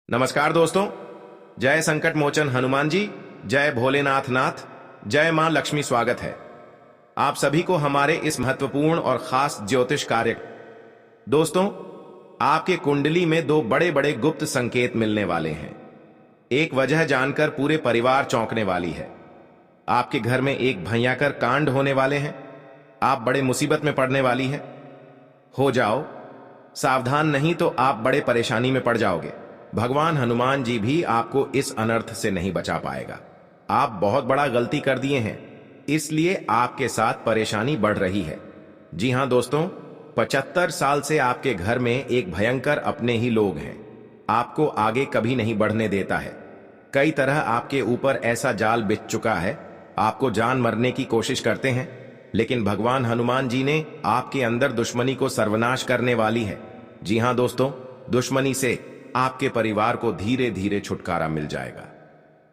नमस्कार दोस्तों। जय संकट मोचन हनुमान जी, जय भोलेनाथ नाथ, जय मां लक्ष्मी। स्वागत है आप सभी को हमारे इस महत्वपूर्ण और खास ज्योतिष कार्य। दोस्तों, आपके कुंडली में दो बड़े बड़े गुप्त संकेत मिलने वाले हैं। एक वजह जानकर पूरे परिवार चौंकने वाली है। आपके घर में एक भयंकर कांड होने वाले हैं। आप बड़े मुसीबत में पड़ने वाली है। हो जाओ सावधान, नहीं तो आप बड़े परेशानी में पड़ जाओगे। भगवान हनुमान जी भी आपको इस अनर्थ से नहीं बचा पाएगा। आप बहुत बड़ा गलती कर दिए हैं, इसलिए आपके साथ परेशानी बढ़ रही है। जी हां दोस्तों, 75 साल से आपके घर में एक भयंकर अपने ही लोग हैं। आपको आगे कभी नहीं बढ़ने देता है। कई तरह आपके ऊपर ऐसा जाल बिछ चुका है। आपको जान मरने की कोशिश करते हैं, लेकिन भगवान हनुमान जी ने आपके अंदर दुश्मनी को सर्वनाश करने वाली है। जी हां दोस्तों, दुश्मनी से आपके परिवार को धीरे धीरे छुटकारा मिल जाएगा।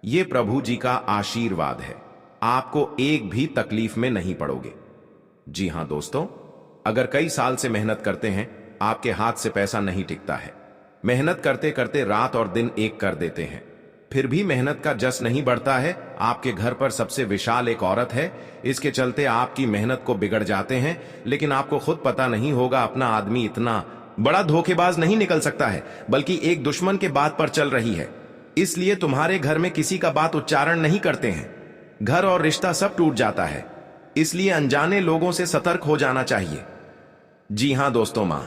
ये प्रभु जी का आशीर्वाद है। आपको एक भी तकलीफ में नहीं पड़ोगे। जी हां दोस्तों, अगर कई साल से मेहनत करते हैं, आपके हाथ से पैसा नहीं टिकता है। मेहनत करते करते रात और दिन एक कर देते हैं, फिर भी मेहनत का जस नहीं बढ़ता है। आपके घर पर सबसे विशाल एक औरत है। इसके चलते आपकी मेहनत को बिगड़ जाते हैं, लेकिन आपको खुद पता नहीं होगा अपना आदमी इतना बड़ा धोखेबाज नहीं निकल सकता है, बल्कि एक दुश्मन के बात पर चल रही है। इसलिए तुम्हारे घर में किसी का बात उच्चारण नहीं करते हैं। घर और रिश्ता सब टूट जाता है। इसलिए अनजाने लोगों से सतर्क हो जाना चाहिए। जी हां दोस्तों, मां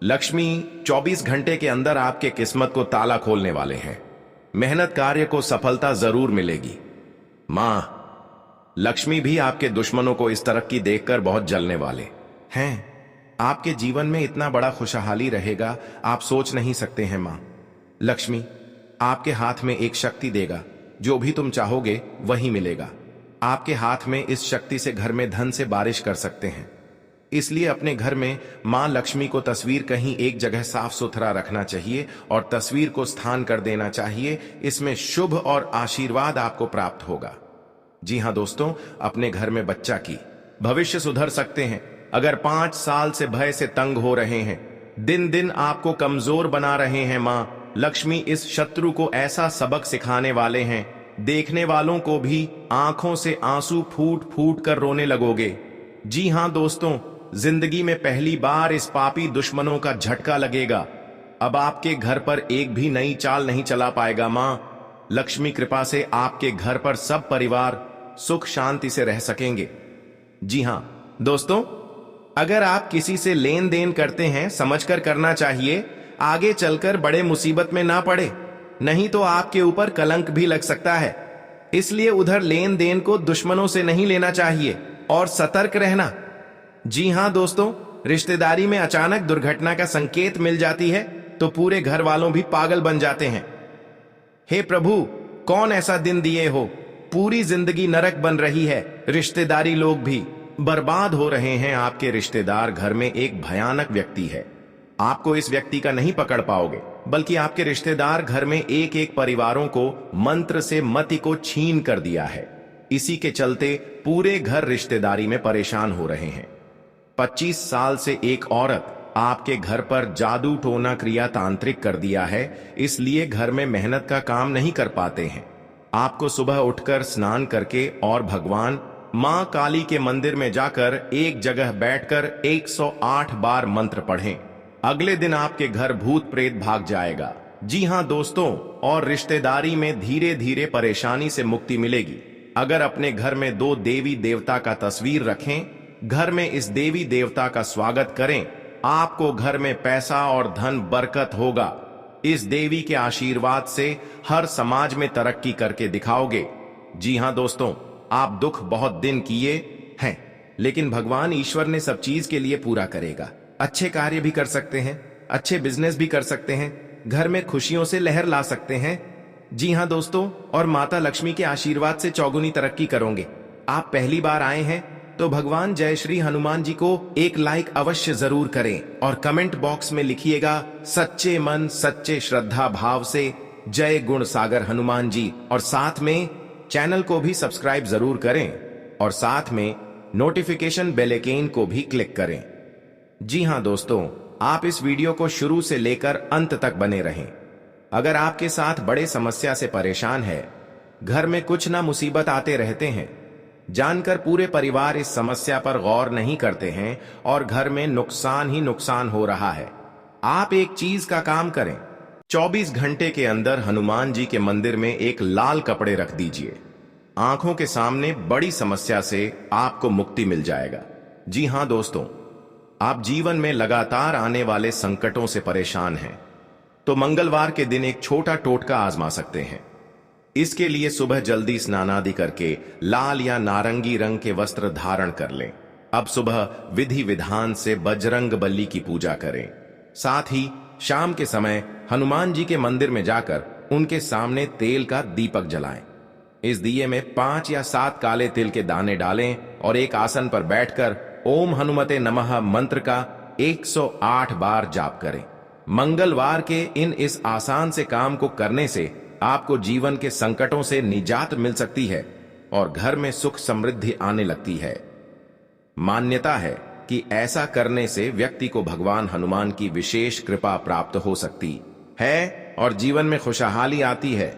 लक्ष्मी 24 घंटे के अंदर आपके किस्मत को ताला खोलने वाले हैं। मेहनत कार्य को सफलता जरूर मिलेगी। मां लक्ष्मी भी आपके दुश्मनों को इस तरक्की देखकर बहुत जलने वाले हैं। आपके जीवन में इतना बड़ा खुशहाली रहेगा, आप सोच नहीं सकते हैं। मां लक्ष्मी आपके हाथ में एक शक्ति देगा। जो भी तुम चाहोगे वही मिलेगा। आपके हाथ में इस शक्ति से घर में धन से बारिश कर सकते हैं। इसलिए अपने घर में मां लक्ष्मी को तस्वीर कहीं एक जगह साफ सुथरा रखना चाहिए और तस्वीर को स्थान कर देना चाहिए। इसमें शुभ और आशीर्वाद आपको प्राप्त होगा। जी हां दोस्तों, अपने घर में बच्चा की भविष्य सुधर सकते हैं। अगर 5 साल से भय से तंग हो रहे हैं, दिन दिन आपको कमजोर बना रहे हैं, मां लक्ष्मी इस शत्रु को ऐसा सबक सिखाने वाले हैं, देखने वालों को भी आंखों से आंसू फूट फूट कर रोने लगोगे। जी हां दोस्तों, जिंदगी में पहली बार इस पापी दुश्मनों का झटका लगेगा। अब आपके घर पर एक भी नई चाल नहीं चला पाएगा। मां लक्ष्मी कृपा से आपके घर पर सब परिवार सुख शांति से रह सकेंगे। जी हां दोस्तों, अगर आप किसी से लेन देन करते हैं, समझकर करना चाहिए। आगे चलकर बड़े मुसीबत में ना पड़े, नहीं तो आपके ऊपर कलंक भी लग सकता है। इसलिए उधर लेन देन को दुश्मनों से नहीं लेना चाहिए और सतर्क रहना। जी हां दोस्तों, रिश्तेदारी में अचानक दुर्घटना का संकेत मिल जाती है तो पूरे घर वालों भी पागल बन जाते हैं। हे प्रभु, कौन ऐसा दिन दिए हो? पूरी जिंदगी नरक बन रही है। रिश्तेदारी लोग भी बर्बाद हो रहे हैं। आपके रिश्तेदार घर में एक भयानक व्यक्ति है। आपको इस व्यक्ति का नहीं पकड़ पाओगे, बल्कि आपके रिश्तेदार घर में एक एक परिवारों को मंत्र से मति को छीन कर दिया है। इसी के चलते पूरे घर रिश्तेदारी में परेशान हो रहे हैं। 25 साल से एक औरत आपके घर पर जादू टोना क्रिया तांत्रिक कर दिया है। इसलिए घर में मेहनत का काम नहीं कर पाते हैं। आपको सुबह उठकर स्नान करके और भगवान मां काली के मंदिर में जाकर एक जगह बैठकर 108 बार मंत्र पढ़ें। अगले दिन आपके घर भूत प्रेत भाग जाएगा। जी हां दोस्तों, और रिश्तेदारी में धीरे धीरे परेशानी से मुक्ति मिलेगी। अगर अपने घर में 2 देवी देवता का तस्वीर रखें, घर में इस देवी देवता का स्वागत करें, आपको घर में पैसा और धन बरकत होगा। इस देवी के आशीर्वाद से हर समाज में तरक्की करके दिखाओगे। जी हां दोस्तों, आप दुख बहुत दिन किए हैं, लेकिन भगवान ईश्वर ने सब चीज के लिए पूरा करेगा। अच्छे कार्य भी कर सकते हैं, अच्छे बिजनेस भी कर सकते हैं, घर में खुशियों से लहर ला सकते हैं। जी हां दोस्तों, और माता लक्ष्मी के आशीर्वाद से चौगुनी तरक्की करोगे। आप पहली बार आए हैं तो भगवान जय श्री हनुमान जी को एक लाइक अवश्य जरूर करें और कमेंट बॉक्स में लिखिएगा सच्चे मन सच्चे श्रद्धा भाव से जय गुण सागर हनुमान जी, और साथ में चैनल को भी सब्सक्राइब जरूर करें और साथ में नोटिफिकेशन बेल आइकन को भी क्लिक करें। जी हां दोस्तों, आप इस वीडियो को शुरू से लेकर अंत तक बने रहें। अगर आपके साथ बड़े समस्या से परेशान है, घर में कुछ ना मुसीबत आते रहते हैं, जानकर पूरे परिवार इस समस्या पर गौर नहीं करते हैं और घर में नुकसान ही नुकसान हो रहा है, आप एक चीज का काम करें। 24 घंटे के अंदर हनुमान जी के मंदिर में एक लाल कपड़े रख दीजिए। आंखों के सामने बड़ी समस्या से आपको मुक्ति मिल जाएगा। जी हां दोस्तों, आप जीवन में लगातार आने वाले संकटों से परेशान हैं, तो मंगलवार के दिन एक छोटा टोटका आजमा सकते हैं। इसके लिए सुबह जल्दी स्नान आदि करके लाल या नारंगी रंग के वस्त्र धारण कर लें। अब सुबह विधि विधान से बजरंग बली की पूजा करें। साथ ही शाम के समय हनुमान जी के मंदिर में जाकर उनके सामने तेल का दीपक जलाएं। इस दिए में 5 या 7 काले तिल के दाने डालें और एक आसन पर बैठकर ओम हनुमते नमः मंत्र का 108 बार जाप करें। मंगलवार के इस आसान से काम को करने से आपको जीवन के संकटों से निजात मिल सकती है और घर में सुख समृद्धि आने लगती है। मान्यता है कि ऐसा करने से व्यक्ति को भगवान हनुमान की विशेष कृपा प्राप्त हो सकती है और जीवन में खुशहाली आती है।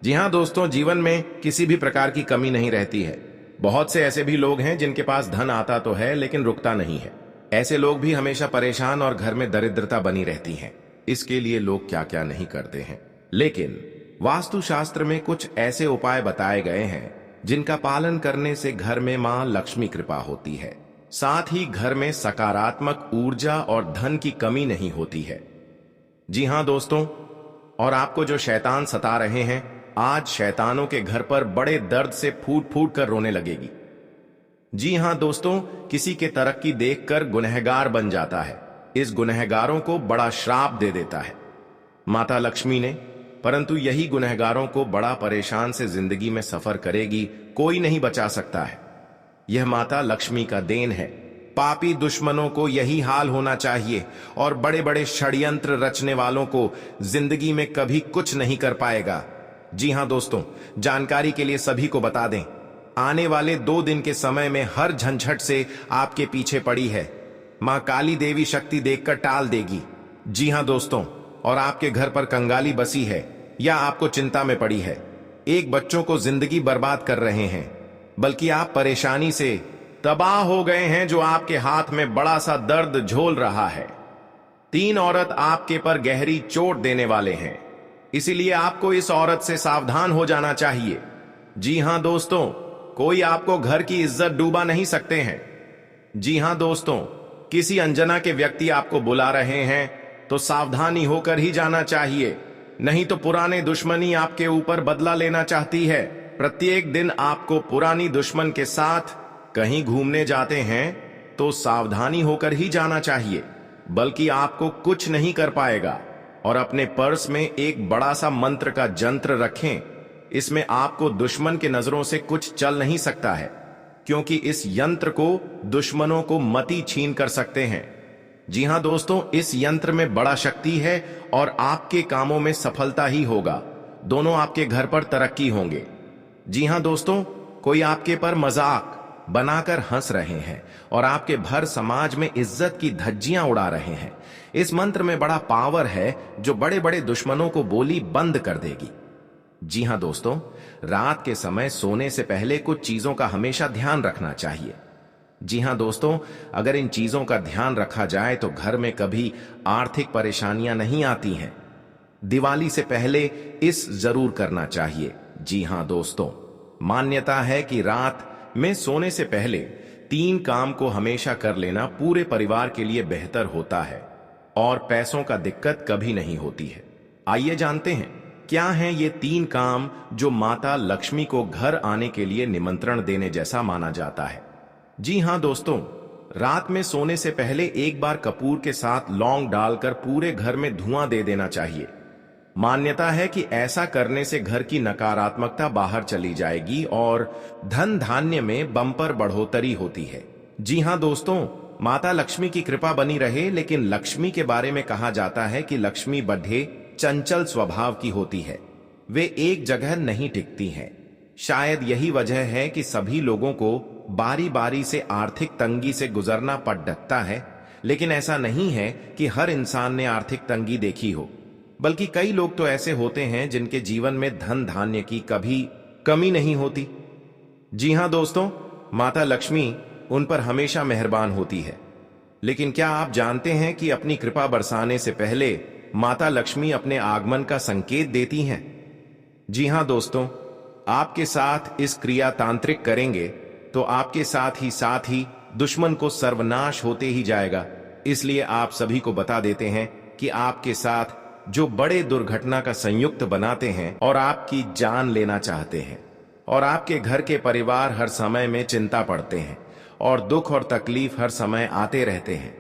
जी हां दोस्तों, जीवन में किसी भी प्रकार की कमी नहीं रहती है। बहुत से ऐसे भी लोग हैं जिनके पास धन आता तो है लेकिन रुकता नहीं है। ऐसे लोग भी हमेशा परेशान और घर में दरिद्रता बनी रहती है। इसके लिए लोग क्या क्या नहीं करते हैं, लेकिन वास्तुशास्त्र में कुछ ऐसे उपाय बताए गए हैं जिनका पालन करने से घर में मां लक्ष्मी कृपा होती है। साथ ही घर में सकारात्मक ऊर्जा और धन की कमी नहीं होती है। जी हां दोस्तों, और आपको जो शैतान सता रहे हैं, आज शैतानों के घर पर बड़े दर्द से फूट फूट कर रोने लगेगी। जी हां दोस्तों, किसी के तरक्की देखकर गुनहगार बन जाता है। इस गुनहगारों को बड़ा श्राप दे देता है माता लक्ष्मी ने, परंतु यही गुनहगारों को बड़ा परेशान से जिंदगी में सफर करेगी, कोई नहीं बचा सकता है। यह माता लक्ष्मी का देन है। पापी दुश्मनों को यही हाल होना चाहिए और बड़े बड़े षड्यंत्र रचने वालों को जिंदगी में कभी कुछ नहीं कर पाएगा। जी हां दोस्तों, जानकारी के लिए सभी को बता दें, आने वाले 2 दिन के समय में हर झंझट से आपके पीछे पड़ी है मां काली देवी शक्ति देखकर टाल देगी। जी हां दोस्तों, और आपके घर पर कंगाली बसी है या आपको चिंता में पड़ी है, एक बच्चों को जिंदगी बर्बाद कर रहे हैं, बल्कि आप परेशानी से तबाह हो गए हैं जो आपके हाथ में बड़ा सा दर्द झोल रहा है। 3 औरत आपके पर गहरी चोट देने वाले हैं, इसीलिए आपको इस औरत से सावधान हो जाना चाहिए। जी हां दोस्तों, कोई आपको घर की इज्जत डूबा नहीं सकते हैं। जी हां दोस्तों, किसी अनजाना के व्यक्ति आपको बुला रहे हैं तो सावधानी होकर ही जाना चाहिए, नहीं तो पुराने दुश्मनी आपके ऊपर बदला लेना चाहती है। प्रत्येक दिन आपको पुरानी दुश्मन के साथ कहीं घूमने जाते हैं तो सावधानी होकर ही जाना चाहिए, बल्कि आपको कुछ नहीं कर पाएगा। और अपने पर्स में एक बड़ा सा मंत्र का जंत्र रखें। इसमें आपको दुश्मन के नजरों से कुछ चल नहीं सकता है, क्योंकि इस यंत्र को दुश्मनों को मति छीन कर सकते हैं। जी हां दोस्तों, इस यंत्र में बड़ा शक्ति है और आपके कामों में सफलता ही होगा। दोनों आपके घर पर तरक्की होंगे। जी हां दोस्तों, कोई आपके पर मजाक बनाकर हंस रहे हैं और आपके भर समाज में इज्जत की धज्जियां उड़ा रहे हैं। इस मंत्र में बड़ा पावर है जो बड़े बड़े दुश्मनों को बोली बंद कर देगी। जी हां दोस्तों, रात के समय सोने से पहले कुछ चीजों का हमेशा ध्यान रखना चाहिए। जी हां दोस्तों, अगर इन चीजों का ध्यान रखा जाए तो घर में कभी आर्थिक परेशानियां नहीं आती हैं। दिवाली से पहले इस जरूर करना चाहिए। जी हां दोस्तों, मान्यता है कि रात में सोने से पहले 3 काम को हमेशा कर लेना पूरे परिवार के लिए बेहतर होता है और पैसों का दिक्कत कभी नहीं होती है। आइए जानते हैं क्या हैं ये 3 काम जो माता लक्ष्मी को घर आने के लिए निमंत्रण देने जैसा माना जाता है। जी हां दोस्तों, रात में सोने से पहले एक बार कपूर के साथ लौंग डालकर पूरे घर में धुआं दे देना चाहिए। मान्यता है कि ऐसा करने से घर की नकारात्मकता बाहर चली जाएगी और धन धान्य में बम्पर बढ़ोतरी होती है। जी हां दोस्तों, माता लक्ष्मी की कृपा बनी रहे, लेकिन लक्ष्मी के बारे में कहा जाता है कि लक्ष्मी बड्ढे चंचल स्वभाव की होती है, वे एक जगह नहीं टिकती हैं। शायद यही वजह है कि सभी लोगों को बारी बारी से आर्थिक तंगी से गुजरना पड़ सकता है, लेकिन ऐसा नहीं है कि हर इंसान ने आर्थिक तंगी देखी हो। बल्कि कई लोग तो ऐसे होते हैं जिनके जीवन में धन धान्य की कभी कमी नहीं होती। जी हां दोस्तों, माता लक्ष्मी उन पर हमेशा मेहरबान होती है। लेकिन क्या आप जानते हैं कि अपनी कृपा बरसाने से पहले माता लक्ष्मी अपने आगमन का संकेत देती हैं? जी हां दोस्तों, आपके साथ इस क्रिया तांत्रिक करेंगे तो आपके साथ ही दुश्मन को सर्वनाश होते ही जाएगा। इसलिए आप सभी को बता देते हैं कि आपके साथ जो बड़े दुर्घटना का संयुक्त बनाते हैं और आपकी जान लेना चाहते हैं, और आपके घर के परिवार हर समय में चिंता पड़ते हैं और दुख और तकलीफ हर समय आते रहते हैं,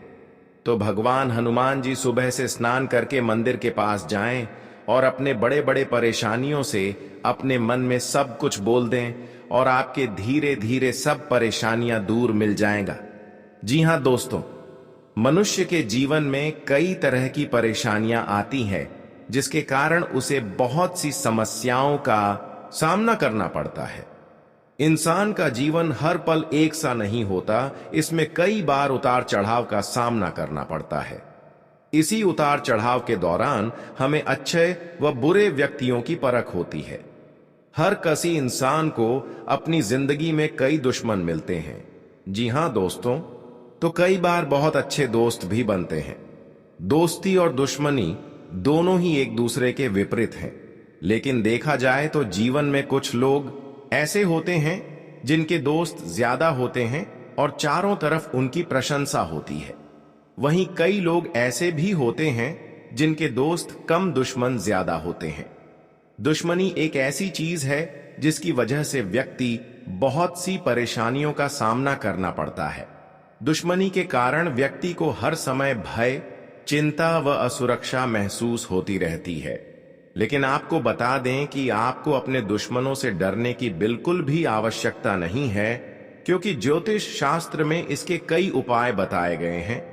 तो भगवान हनुमान जी सुबह से स्नान करके मंदिर के पास जाएं और अपने बड़े बड़े परेशानियों से अपने मन में सब कुछ बोल दें और आपके धीरे धीरे सब परेशानियां दूर मिल जाएगा। जी हां दोस्तों, मनुष्य के जीवन में कई तरह की परेशानियां आती हैं जिसके कारण उसे बहुत सी समस्याओं का सामना करना पड़ता है। इंसान का जीवन हर पल एक सा नहीं होता, इसमें कई बार उतार चढ़ाव का सामना करना पड़ता है। इसी उतार चढ़ाव के दौरान हमें अच्छे व बुरे व्यक्तियों की परख होती है। हर किसी इंसान को अपनी जिंदगी में कई दुश्मन मिलते हैं। जी हां दोस्तों, तो कई बार बहुत अच्छे दोस्त भी बनते हैं। दोस्ती और दुश्मनी दोनों ही एक दूसरे के विपरीत हैं, लेकिन देखा जाए तो जीवन में कुछ लोग ऐसे होते हैं जिनके दोस्त ज्यादा होते हैं और चारों तरफ उनकी प्रशंसा होती है। वहीं कई लोग ऐसे भी होते हैं जिनके दोस्त कम, दुश्मन ज्यादा होते हैं। दुश्मनी एक ऐसी चीज है जिसकी वजह से व्यक्ति बहुत सी परेशानियों का सामना करना पड़ता है। दुश्मनी के कारण व्यक्ति को हर समय भय, चिंता व असुरक्षा महसूस होती रहती है। लेकिन आपको बता दें कि आपको अपने दुश्मनों से डरने की बिल्कुल भी आवश्यकता नहीं है, क्योंकि ज्योतिष शास्त्र में इसके कई उपाय बताए गए हैं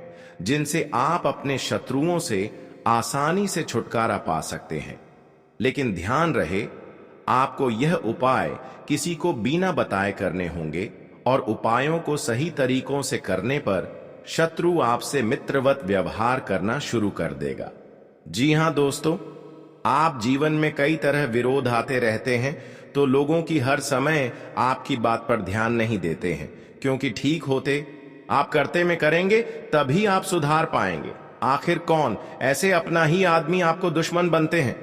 जिनसे आप अपने शत्रुओं से आसानी से छुटकारा पा सकते हैं। लेकिन ध्यान रहे, आपको यह उपाय किसी को बिना बताए करने होंगे और उपायों को सही तरीकों से करने पर शत्रु आपसे मित्रवत व्यवहार करना शुरू कर देगा। जी हां दोस्तों, आप जीवन में कई तरह विरोध आते रहते हैं तो लोगों की हर समय आपकी बात पर ध्यान नहीं देते हैं, क्योंकि ठीक होते आप करते में करेंगे तभी आप सुधार पाएंगे। आखिर कौन ऐसे अपना ही आदमी आपको दुश्मन बनते हैं।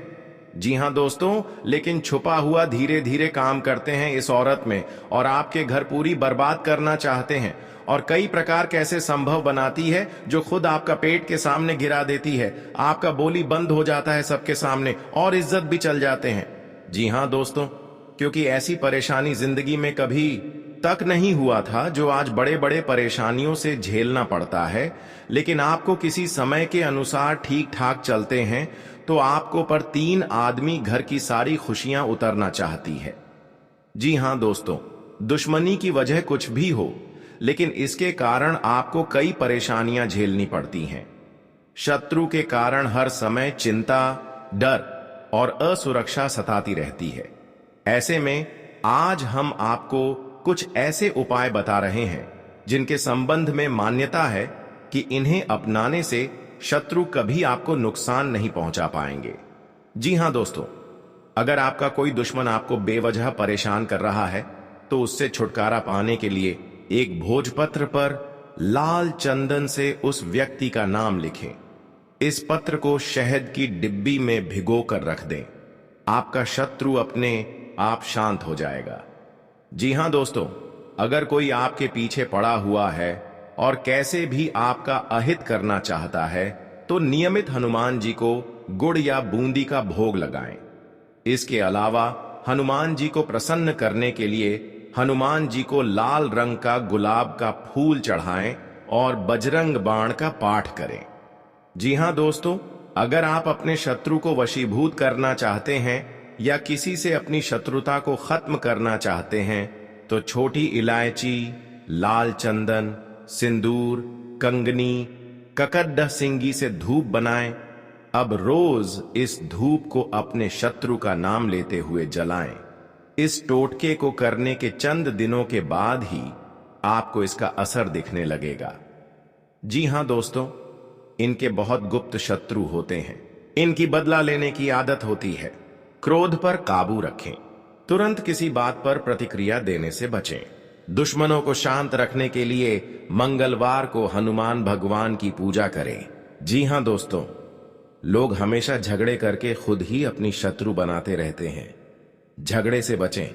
जी हां दोस्तों, लेकिन छुपा हुआ धीरे धीरे काम करते हैं इस औरत में और आपके घर पूरी बर्बाद करना चाहते हैं, और कई प्रकार कैसे संभव बनाती है जो खुद आपका पेट के सामने गिरा देती है। आपका बोली बंद हो जाता है सबके सामने और इज्जत भी चल जाते हैं। जी हां दोस्तों, क्योंकि ऐसी परेशानी जिंदगी में कभी तक नहीं हुआ था जो आज बड़े बड़े परेशानियों से झेलना पड़ता है। लेकिन आपको किसी समय के अनुसार ठीक ठाक चलते हैं तो आपको पर 3 आदमी घर की सारी खुशियां उतरना चाहती है। जी हां दोस्तों, दुश्मनी की वजह कुछ भी हो, लेकिन इसके कारण आपको कई परेशानियां झेलनी पड़ती हैं। शत्रु के कारण हर समय चिंता, डर और असुरक्षा सताती रहती है। ऐसे में आज हम आपको कुछ ऐसे उपाय बता रहे हैं जिनके संबंध में मान्यता है कि इन्हें अपनाने से शत्रु कभी आपको नुकसान नहीं पहुंचा पाएंगे। जी हां दोस्तों, अगर आपका कोई दुश्मन आपको बेवजह परेशान कर रहा है तो उससे छुटकारा पाने के लिए एक भोजपत्र पर लाल चंदन से उस व्यक्ति का नाम लिखें। इस पत्र को शहद की डिब्बी में भिगो कर रख दें। आपका शत्रु अपने आप शांत हो जाएगा। जी हां दोस्तों, अगर कोई आपके पीछे पड़ा हुआ है और कैसे भी आपका अहित करना चाहता है तो नियमित हनुमान जी को गुड़ या बूंदी का भोग लगाएं। इसके अलावा हनुमान जी को प्रसन्न करने के लिए हनुमान जी को लाल रंग का गुलाब का फूल चढ़ाएं और बजरंग बाण का पाठ करें। जी हां दोस्तों, अगर आप अपने शत्रु को वशीभूत करना चाहते हैं या किसी से अपनी शत्रुता को खत्म करना चाहते हैं तो छोटी इलायची, लाल चंदन, सिंदूर, कंगनी, ककड्डा सिंगी से धूप बनाएं। अब रोज इस धूप को अपने शत्रु का नाम लेते हुए जलाएं। इस टोटके को करने के चंद दिनों के बाद ही आपको इसका असर दिखने लगेगा। जी हां दोस्तों, इनके बहुत गुप्त शत्रु होते हैं, इनकी बदला लेने की आदत होती है। क्रोध पर काबू रखें। तुरंत किसी बात पर प्रतिक्रिया देने से बचें। दुश्मनों को शांत रखने के लिए मंगलवार को हनुमान भगवान की पूजा करें। जी हां दोस्तों, लोग हमेशा झगड़े करके खुद ही अपनी शत्रु बनाते रहते हैं। झगड़े से बचें।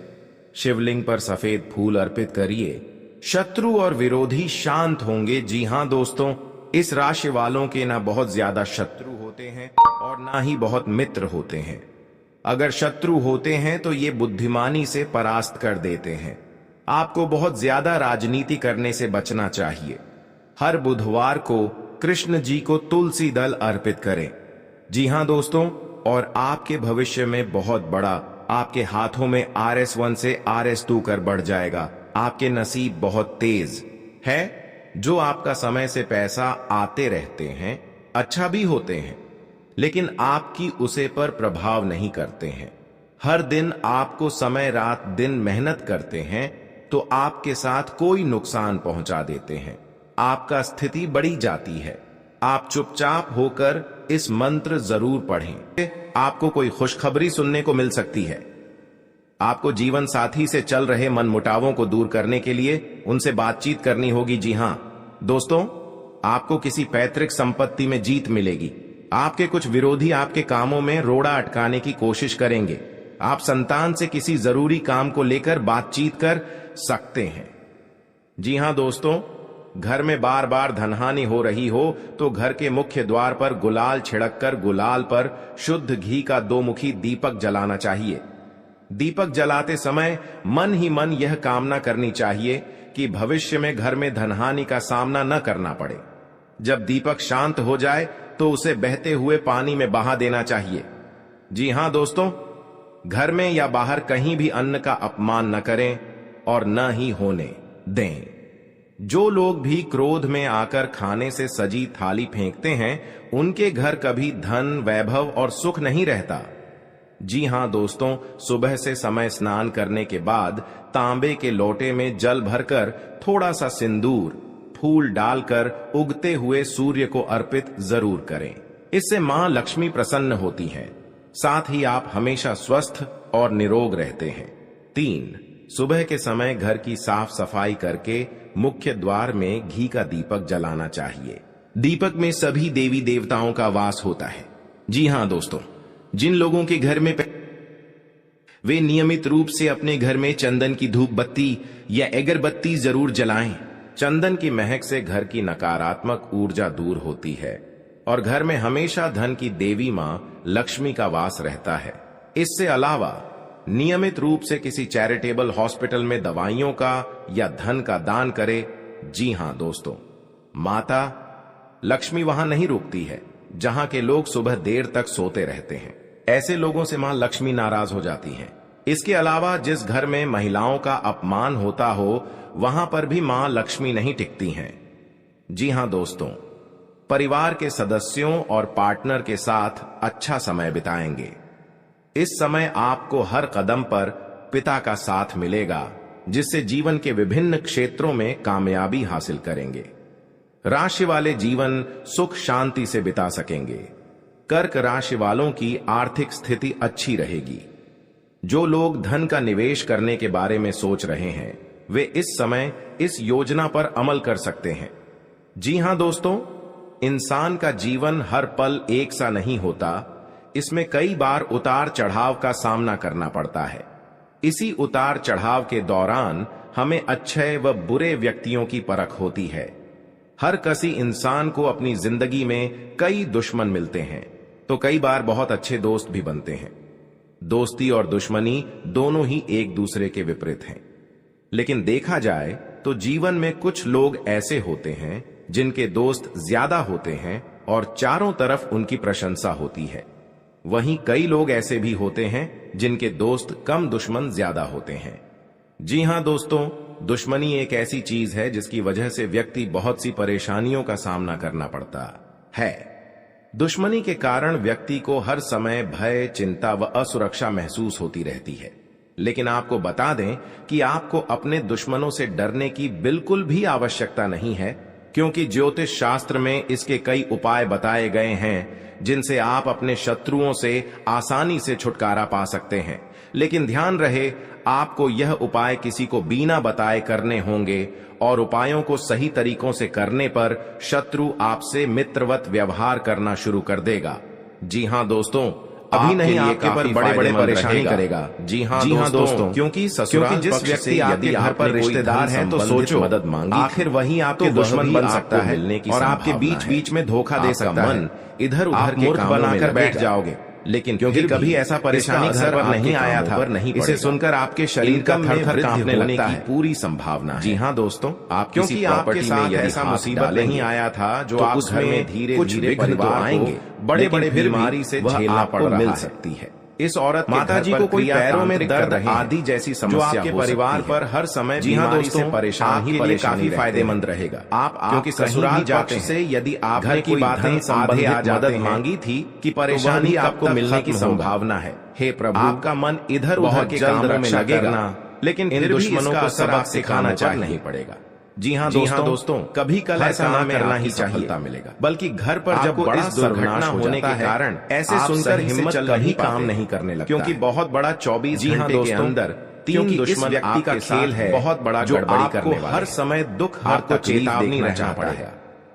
शिवलिंग पर सफेद फूल अर्पित करिए। शत्रु और विरोधी शांत होंगे। जी हां दोस्तों, इस राशि वालों के ना बहुत ज्यादा शत्रु होते हैं और ना ही बहुत मित्र होते हैं। अगर शत्रु होते हैं तो ये बुद्धिमानी से परास्त कर देते हैं। आपको बहुत ज्यादा राजनीति करने से बचना चाहिए। हर बुधवार को कृष्ण जी को तुलसी दल अर्पित करें। जी हां दोस्तों, और आपके भविष्य में बहुत बड़ा, आपके हाथों में RS1 से RS2 कर बढ़ जाएगा। आपके नसीब बहुत तेज है। जो आपका समय से पैसा आते रहते हैं, अच्छा भी होते हैं, लेकिन आपकी उसे पर प्रभाव नहीं करते हैं। हर दिन आपको समय रात दिन मेहनत करते हैं तो आपके साथ कोई नुकसान पहुंचा देते हैं। आपका स्थिति बढ़ी जाती है। आप चुपचाप होकर इस मंत्र जरूर पढ़ें। आपको कोई खुशखबरी सुनने को मिल सकती है। आपको जीवन साथी से चल रहे मनमुटावों को दूर करने के लिए उनसे बातचीत करनी होगी। जी हां दोस्तों, आपको किसी पैतृक संपत्ति में जीत मिलेगी। आपके कुछ विरोधी आपके कामों में रोड़ा अटकाने की कोशिश करेंगे। आप संतान से किसी जरूरी काम को लेकर बातचीत कर सकते हैं। जी हां दोस्तों, घर में बार बार धनहानि हो रही हो तो घर के मुख्य द्वार पर गुलाल छिड़ककर गुलाल पर शुद्ध घी का 2 मुखी दीपक जलाना चाहिए। दीपक जलाते समय मन ही मन यह कामना करनी चाहिए कि भविष्य में घर में धनहानि का सामना न करना पड़े। जब दीपक शांत हो जाए तो उसे बहते हुए पानी में बहा देना चाहिए। जी हां दोस्तों, घर में या बाहर कहीं भी अन्न का अपमान न करें और न ही होने दें। जो लोग भी क्रोध में आकर खाने से सजी थाली फेंकते हैं, उनके घर कभी धन, वैभव और सुख नहीं रहता। जी हां दोस्तों, सुबह से समय स्नान करने के बाद तांबे के लोटे में जल भरकर थोड़ा सा सिंदूर, फूल डालकर उगते हुए सूर्य को अर्पित जरूर करें। इससे मां लक्ष्मी प्रसन्न होती हैं। साथ ही आप हमेशा स्वस्थ और निरोग रहते हैं। 3, सुबह के समय घर की साफ सफाई करके मुख्य द्वार में घी का दीपक जलाना चाहिए। दीपक में सभी देवी देवताओं का वास होता है। जी हां दोस्तों, जिन लोगों के घर में वे नियमित रूप से अपने घर में चंदन की धूप बत्ती या अगरबत्ती जरूर जलाएं। चंदन की महक से घर की नकारात्मक ऊर्जा दूर होती है और घर में हमेशा धन की देवी मां लक्ष्मी का वास रहता है। इससे अलावा नियमित रूप से किसी चैरिटेबल हॉस्पिटल में दवाइयों का या धन का दान करें। जी हां दोस्तों, माता लक्ष्मी वहां नहीं रुकती है जहां के लोग सुबह देर तक सोते रहते हैं। ऐसे लोगों से मां लक्ष्मी नाराज हो जाती हैं। इसके अलावा जिस घर में महिलाओं का अपमान होता हो, वहां पर भी मां लक्ष्मी नहीं टिकती हैं। जी हां दोस्तों, परिवार के सदस्यों और पार्टनर के साथ अच्छा समय बिताएंगे। इस समय आपको हर कदम पर पिता का साथ मिलेगा, जिससे जीवन के विभिन्न क्षेत्रों में कामयाबी हासिल करेंगे। राशि वाले जीवन सुख शांति से बिता सकेंगे। कर्क राशि वालों की आर्थिक स्थिति अच्छी रहेगी। जो लोग धन का निवेश करने के बारे में सोच रहे हैं, वे इस समय इस योजना पर अमल कर सकते हैं। जी हां दोस्तों, इंसान का जीवन हर पल एक सा नहीं होता। इसमें कई बार उतार चढ़ाव का सामना करना पड़ता है। इसी उतार चढ़ाव के दौरान हमें अच्छे व बुरे व्यक्तियों की परख होती है। हर किसी इंसान को अपनी जिंदगी में कई दुश्मन मिलते हैं, तो कई बार बहुत अच्छे दोस्त भी बनते हैं। दोस्ती और दुश्मनी दोनों ही एक दूसरे के विपरीत हैं। लेकिन देखा जाए तो जीवन में कुछ लोग ऐसे होते हैं जिनके दोस्त ज्यादा होते हैं और चारों तरफ उनकी प्रशंसा होती है। वहीं कई लोग ऐसे भी होते हैं जिनके दोस्त कम, दुश्मन ज्यादा होते हैं। जी हां दोस्तों, दुश्मनी एक ऐसी चीज है जिसकी वजह से व्यक्ति बहुत सी परेशानियों का सामना करना पड़ता है। दुश्मनी के कारण व्यक्ति को हर समय भय, चिंता व असुरक्षा महसूस होती रहती है। लेकिन आपको बता दें कि आपको अपने दुश्मनों से डरने की बिल्कुल भी आवश्यकता नहीं है। क्योंकि ज्योतिष शास्त्र में इसके कई उपाय बताए गए हैं जिनसे आप अपने शत्रुओं से आसानी से छुटकारा पा सकते हैं। लेकिन ध्यान रहे, आपको यह उपाय किसी को बिना बताए करने होंगे और उपायों को सही तरीकों से करने पर शत्रु आपसे मित्रवत व्यवहार करना शुरू कर देगा। जी हां दोस्तों, अभी नहीं आपके पर बड़े बड़े परेशानी करेगा। जी हाँ दोस्तों, क्योंकि जिस व्यक्ति आपके घर पर रिश्तेदार है तो सोचो मदद मांगी, आखिर वही आपके दुश्मन बन सकता है और आपके बीच बीच में धोखा दे सकता है। इधर उधर के काम बनाकर बैठ जाओगे। लेकिन क्योंकि कभी ऐसा परेशानी घर पर नहीं आया था, इसे सुनकर आपके शरीर का थर-थर कांपने लगता है। पूरी संभावना है। जी हाँ दोस्तों, क्योंकि आपके साथ ऐसा मुसीबत नहीं आया था जो आप घर में धीरे धीरे परिवार आएंगे, बड़े बड़े बीमारी से झेलना पड़ रहा सकती है। इस औरत माताजी को कोई पैरों में दर्द आदि जैसी समस्या आपके परिवार पर हर समय जी हाँ दोस्तों परेशान ही काफी फायदेमंद रहेगा। आप क्योंकि ससुराल जाते से यदि आप घर की बातें आधे मदद मांगी थी कि परेशानी आपको मिलने की संभावना है। हे प्रभु, आपका मन इधर उधर के कामों में लगेगा, लेकिन इन दुश्मनों को सबक सिखाना नहीं पड़ेगा। जी हाँ दोस्तों, कभी कल ऐसा ना करना ही चाहिए मिलेगा, बल्कि घर पर जब बड़ा दुर्घटना होने के कारण ऐसे सुनकर हिम्मत कभी काम नहीं करने लगता, क्योंकि बहुत बड़ा 24 घंटे के अंदर 3 दुश्मन व्यक्ति का खेल है, बहुत बड़ा गड़बड़ी करने वाला, हर समय दुख आपको चेतावनी रहना पड़ेगा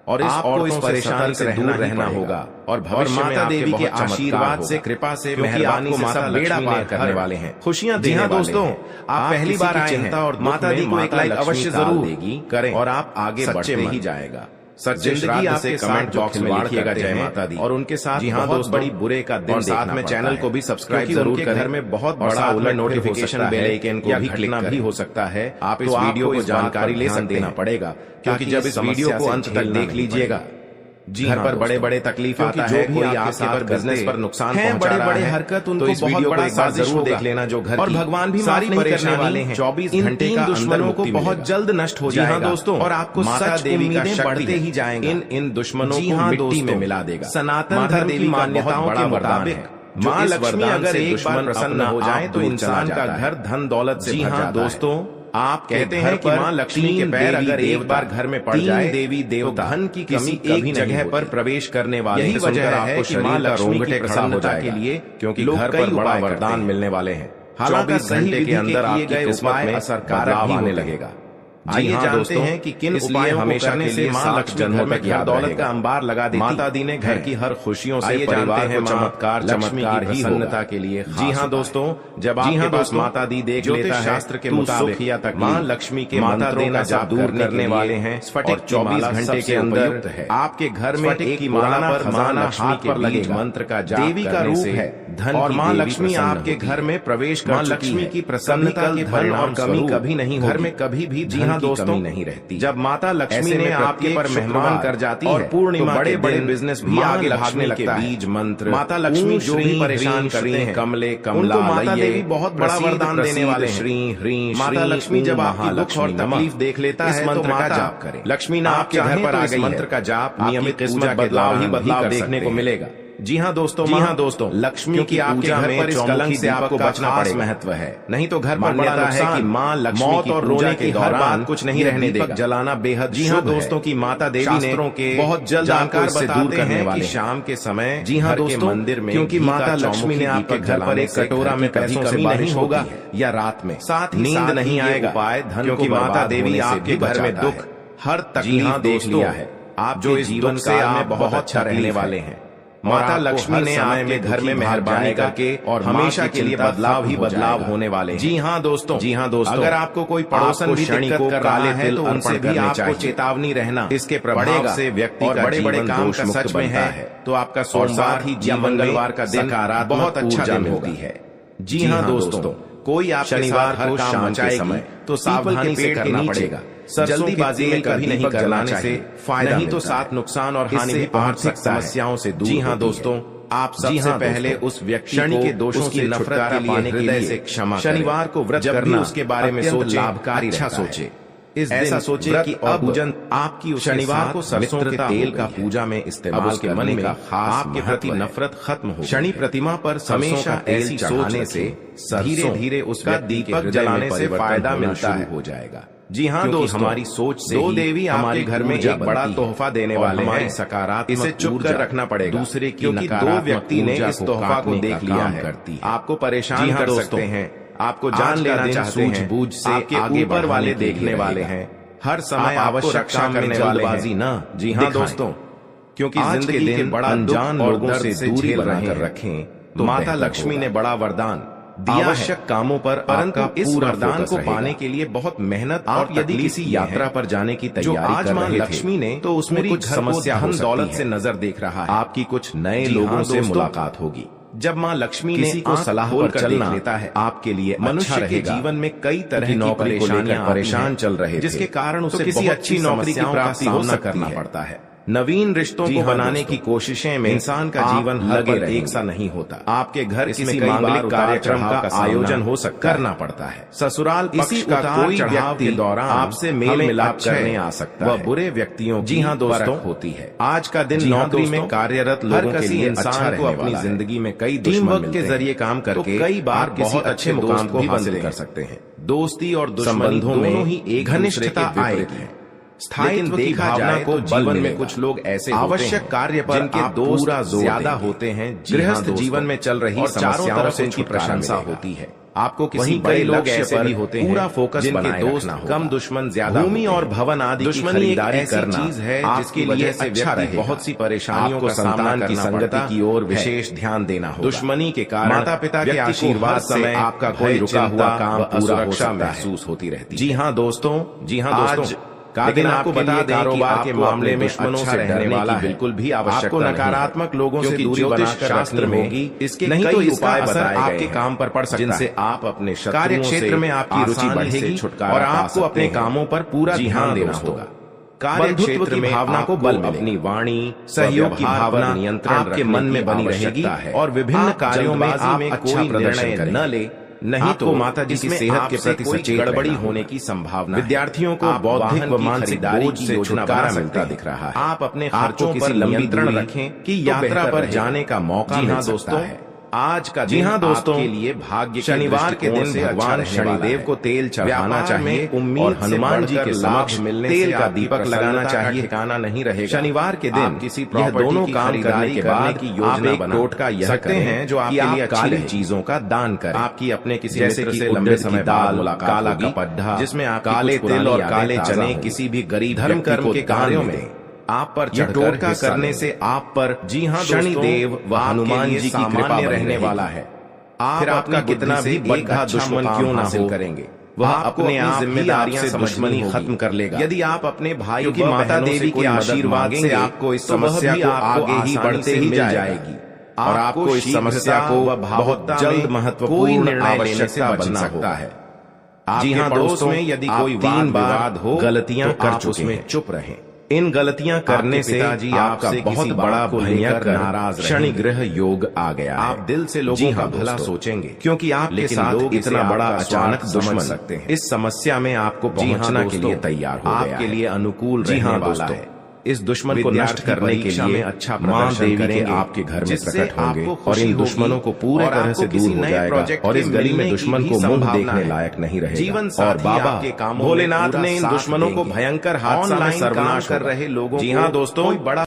और आपको इस परेशानी से दूर रहना होगा और माता देवी के आशीर्वाद से, कृपा से, मेहरबानी से सब बेड़ा पार करने वाले हैं, खुशियां देने वाले हैं। दोस्तों, आप पहली बार आए हैं और माता दी को एक लाइक अवश्य जरूर देगी करें और आप आगे बढ़ते ही जाएगा। जिंदगी आपके कमेंट बॉक्स में लिखिएगा जय माता दी और उनके साथ जी हाँ दोस्तों बड़ी बुरे का दिन, साथ में चैनल को भी सब्सक्राइब जरूर करें। घर में बहुत बड़ा उलट नोटिफिकेशन बेल आइकन को भी क्लिक भी हो सकता है। आप इस वीडियो को जानकारी ले सकते देना पड़ेगा, क्योंकि जब इस वीडियो को अंत तक देख लीजिएगा, जी घर पर बड़े बड़े तकलीफ आता है, कोई आपके साथ बिजनेस पर नुकसान पहुंचा रहा है, बड़े हरकत उनको इस वीडियो को एक बार जरूर देख लेना। जो घर और भगवान भी सारी परेशानी वाले हैं, 24 घंटे का दुश्मनों को बहुत जल्द नष्ट हो जाएगा दोस्तों, और आपको माता देवी का बढ़ते ही जाएंगे। इन दुश्मनों को मिट्टी में मिला देगा। सनातन धर्म की मान्यताओं के मुताबिक माँ लक्ष्मी अगर एक बार प्रसन्न हो जाए तो इंसान का घर धन दौलत से भर जाता है। दोस्तों, आप कहते हैं कि माँ लक्ष्मी के पैर अगर एक बार घर में पड़ जाए, देवी देवता धन की कमी एक जगह पर प्रवेश करने वाले। यही वजह है कि माँ लक्ष्मी की प्रसन्नता के लिए, क्योंकि घर पर बड़ा वरदान मिलने वाले हैं। हालांकि घंटे के अंदर आपकी किस्मत में असरकारक आने लगेगा। आइए जानते हैं कि किन उपायों हमेशा के लिए माँ लक्ष्मी घर में दौलत का अंबार लगा देती। माता दी ने घर की हर खुशियों से परिवार को चमत्कार की प्रसन्नता के लिए। जी हाँ दोस्तों, जब आपके पास माता दी देख लेता है, शास्त्र के मुताबिक माँ लक्ष्मी के मंत्रों का जाप दूर करने वाले हैं और 24 घंटे के अंदर आपके घर में एक माला पर माँ लक्ष्मी पर लगे मंत्र का जाप देवी का रूप है धन, और माँ लक्ष्मी आपके घर में प्रवेश कर चुकी है। लक्ष्मी की प्रसन्नता के धन और कमी कभी नहीं, घर में कभी भी जी हाँ दोस्तों नहीं रहती। जब माता लक्ष्मी ने आपके पर मेहमान कर जाती और पूर्णिमा बड़े बड़े बिजनेस भी आगे भागने लगता है। बीज मंत्र माता लक्ष्मी जो भी परेशान करते हैं, कमले कमला माता देवी बहुत बड़ा वरदान देने वाले श्री ह्री। माता लक्ष्मी जब आपकी दुख और तकलीफ देख लेता है तो मंत्र का जाप करें। लक्ष्मी ना आपके घर पर आ गई, मंत्र का जाप नियमित किस्मत बदलाव ही बदलाव देखने को मिलेगा। जी हाँ दोस्तों, लक्ष्मी की आपके घर पर इस कलंक से आपको बचना पड़ेगा। महत्व है, नहीं तो घर पर मान्यता है कि माँ लक्ष्मी मौत और रोने के दौरान कुछ नहीं रहने देगा, जलाना बेहद। जी हाँ दोस्तों, की माता देवी ने बहुत जल्द जानकार से दूर करने वाले शाम के समय जी हाँ दोस्तों मंदिर में, क्योंकि माता लक्ष्मी ने आपके घर पर एक कटोरा में पैसों से नहीं होगा या रात में साथ नींद नहीं आएगा उपाय धन, क्योंकि माता देवी आपके घर में दुख हर तकलीफ देख लिया है। आप जो इस जीवन से आप बहुत अच्छा रहने वाले हैं। माता लक्ष्मी ने आपके घर में मेहरबानी करके और हमेशा के लिए बदलाव ही बदलाव होने वाले हैं। जी हाँ दोस्तों, अगर आपको कोई पड़ोसन भी दिक्कत कर रहा है तो उनसे भी आपको चेतावनी रहना। इसके प्रभाव से व्यक्ति का बड़े बड़े काम का सच में है तो आपका सोमवार ही या मंगलवार का दिन बहुत अच्छा दिन होती है। जी हाँ दोस्तों, कोई आप शनिवार हर काम के समय तो सावधानी से करना पड़ेगा। जल्दीबाजी में कभी नहीं जलाने से फायदा नहीं तो साथ नुकसान और हानि भी आर्थिक समस्याओं से दूर। जी हाँ दोस्तों, आप सबसे पहले उस व्यक्ति के दोषों की नफरत के लिए हृदय से क्षमा करें। शनिवार को व्रत करना उसके बारे में सोचे, लाभकारी अच्छा सोचे। इस ऐसा सोचे कि पूजन आपकी शनिवार को सरसों के तेल का पूजा में इस्तेमाल के मन में आपके प्रति नफरत खत्म हो। शनि प्रतिमा पर हमेशा ऐसी सोचने से धीरे धीरे उसका दीपक जलाने से फायदा मिलता हो जाएगा। जी हाँ दोस्तों, हमारी सोच से दो देवी हमारे घर में एक बड़ा तोहफा देने वाले हैं। सकारात्मक इसे चुप कर रखना पड़ेगा दूसरे की, क्योंकि दो व्यक्ति ने इस तोहफा को देख लिया है। आपको परेशान कर सकते हैं, आपको जान लेना चाहते हैं, सूझबूझ से आपके ऊपर वाले देखने वाले हैं, हर समय आवश्यक रक्षा करने वाले ना। जी हाँ दोस्तों, क्योंकि जिंदगी के बड़ा अनजान लोगों से दूरी बनाकर रखें तो माता लक्ष्मी ने बड़ा वरदान दिया आवश्यक कामों पर, परंतु इस वरदान को पाने के लिए बहुत मेहनत और यदि किसी यात्रा पर जाने की तैयारी कर रहे थे लक्ष्मी ने, तो उसमें कुछ समस्या धन दौलत से नजर देख रहा है। आपकी कुछ नए लोगों से मुलाकात होगी। जब माँ लक्ष्मी किसी को सलाह पर चलना लेता है, आपके लिए मनुष्य के जीवन में कई तरह की नौकरी को लेकर परेशान चल रहे जिसके कारण उसे किसी अच्छी नौकरी की प्राप्ति हो करना पड़ता है। नवीन रिश्तों को बनाने की कोशिशें में इंसान का जीवन लगे एक सा नहीं होता। आपके घर किसी मांगलिक कार्यक्रम का आयोजन हो सकता करना पड़ता है। ससुराल पक्ष का कोई व्यक्ति के दौरान आपसे मेल मिलाप करने आ सकता है। वह बुरे व्यक्तियों जी हाँ दोस्तों होती है। आज का दिन नौकरी में कार्यरत लोगों के लिए इंसान को अपनी जिंदगी में कई दुश्मन के जरिए काम करके कई बार बहुत अच्छे मुकाम को हासिल कर सकते हैं। दोस्ती और संबंधों में ही एक घनिष्ठता आएगी। स्थायित्व की भावना को जीवन में कुछ लोग ऐसे आवश्यक कार्य पर जिनके दोस्त ज्यादा होते हैं। गृहस्थ जीवन में चल रही समस्याओं से उनकी प्रशंसा होती है। आपको किसी बड़े लोग ऐसे भी होते हैं पूरा फोकस जिनके दोस्त कम दुश्मन ज्यादा। भूमि और भवन आदि की खरीदारी करना चीज है जिसकी वजह से अच्छा रहे। बहुत सी परेशानियों को संतान की संगति की ओर विशेष ध्यान देना होगा। दुश्मनी के कारण माता पिता के आशीर्वाद से आपका कोई रुका हुआ काम पूरा सुरक्षा महसूस होती रहती है। जी हाँ दोस्तों, जी हाँ दोस्तों, का दिन आपको बता दें कारोबार के मामले में दुश्मनों से डरने वाला बिल्कुल भी आवश्यकता आपको नकारात्मक लोगों से दूरी बनाकर शास्त्र में होगी। इसके नहीं तो उपाय बताए आपके काम पर पड़ सकता है, जिनसे आप अपने कार्य क्षेत्र में आपकी रुचि बढ़ेगी और आपको अपने कामों पर पूरा ध्यान देना होगा। कार्य क्षेत्र में भावना को बल, अपनी वाणी, सहयोग की भावना नियंत्रण आपके मन में बनी रहेगी और विभिन्न कार्यों में आप अच्छा प्रदर्शन न ले, नहीं तो माता जी की सेहत के प्रति सचेत गड़बड़ी होने की संभावना। विद्यार्थियों को बौद्धिक व मानसिक बोझ से छुटकारा मिलता दिख रहा है। आप अपने खर्चों पर लंबी रखें कि यात्रा पर जाने का मौका मिल सकता है। आज का जी हाँ दोस्तों, के लिए भाग्य शनिवार के दिन भगवान शनिदेव को तेल चढ़ाना चाहिए। उम्मीद हनुमान जी के समक्ष मिलने तेल का दीपक लगाना चाहिए। ठिकाना नहीं रहेगा। शनिवार के दिन किसी यह दोनों काम करने के बाद की योजना बना टोटका यह सकते हैं जो आपके लिए काली चीजों का दान करें। आपकी अपने किसी जैसे कि लंबे समय बाद मुलाकात, काला कपड्ढा जिसमें आप काले तिल और काले चने किसी भी गरीब धर्म कर्म के कार्यों में आप पर टोटका करने से आप पर जी हाँ शनिदेव व हनुमान जी की कृपा रहने वाला है। फिर आपका कितना भी बड़ा दुश्मन क्यों ना हो करेंगे, वह अपने आप जिम्मेदारियां से दुश्मनी खत्म कर लेगा। यदि आप अपने भाई की माता देवी के आशीर्वाद से आपको इस समस्या को आगे ही बढ़ते ही जाएगी और आपको इस समस्या को बहुत जल्द महत्वपूर्ण आवश्यकता बन सकता है। जी हाँ दोस्तों, यदि कोई विवाद हो, गलतियां कर चुके हैं, चुप रहें। इन गलतियां करने से आपका बहुत बड़ा भयंकर नाराज शनि ग्रह योग आ गया। आप दिल से लोगों का भला सोचेंगे क्योंकि आपके साथ इतना बड़ा अचानक दुश्मन सकते हैं। इस समस्या में आपको पहुंचना के लिए तैयार हो गया, आपके लिए अनुकूल रहने वाला है। इस दुश्मन को नष्ट करने के लिए अच्छा मां देवी के आपके घर में प्रकट होंगे और इन दुश्मनों को पूरे तरह से दूर हो जाएगा और इस गली में दुश्मन को मुंह देखने लायक नहीं रहेगा। और बाबा भोलेनाथ ने इन दुश्मनों को भयंकर हादसा में सर्वनाश कर रहे लोगों, जी हाँ दोस्तों, बड़ा